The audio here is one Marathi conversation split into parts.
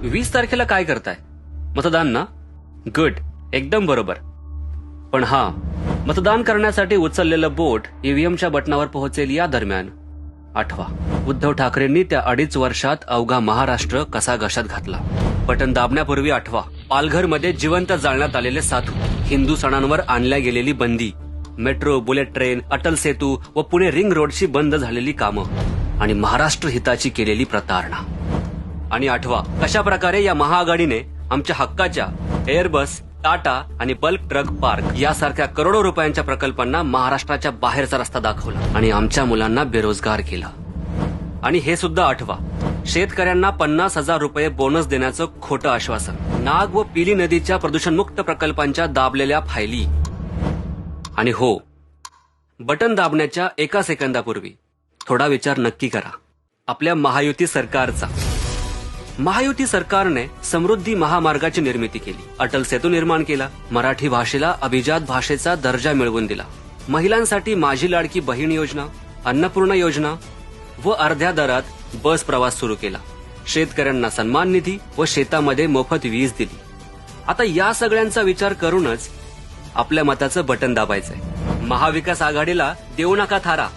20 तारखेला काय करताय? मतदान ना? गुड, एकदम बरोबर. पण मतदान करण्यासाठी उचललेलं बोट ईव्हीएमच्या बटनावर पोहोचेल या दरम्यान आठवा, उद्धव ठाकरेंनी त्या 2.5 वर्षात अवघा महाराष्ट्र कसा घशात घातला. बटन दाबण्यापूर्वी आठवा, पालघरमध्ये जिवंत जाळण्यात आलेले साधू, हिंदू सणांवर आणल्या गेलेली बंदी, metro, bullet train, Atal Setu व पुणे रिंग रोडची बंद झालेली कामं आणि महाराष्ट्र हिताची केलेली प्रतारणा. आणि आठवा, कशा प्रकारे या महाआघाडीने आमच्या हक्काच्या एअरबस, टाटा आणि बल्क ट्रक पार्क यासारख्या करोडो रुपयांच्या प्रकल्पांना महाराष्ट्राच्या बाहेरचा रस्ता दाखवला आणि आमच्या मुलांना बेरोजगार केला. आणि हे सुद्धा आठवा, शेतकऱ्यांना 50,000 रुपये बोनस देण्याचं खोटं आश्वासन, नाग व पिली नदीच्या प्रदूषणमुक्त प्रकल्पांच्या दाबलेल्या फायली. आणि हो, बटन दाबण्याच्या 1 सेकंदापूर्वी थोडा विचार नक्की करा आपल्या महायुती सरकारचा. महायुती सरकारने समृद्धी महामार्गाची निर्मिती केली, अटल सेतू निर्माण केला, मराठी भाषेला अभिजात भाषेचा दर्जा मिळवून दिला, महिलांसाठी माझी लाडकी बहीण योजना, अन्नपूर्णा योजना व अर्ध्या दरात बस प्रवास सुरू केला, शेतकऱ्यांना सन्मान निधी व शेतामध्ये मोफत वीज दिली. आता या सगळ्यांचा विचार करूनच आपल्या मताचं बटन दाबायचंय. महाविकास आघाडीला देऊ नका थारा,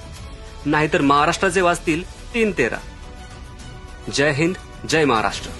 नाहीतर महाराष्ट्राचे वाचतील 3-13. जय हिंद, जय महाराष्ट्र.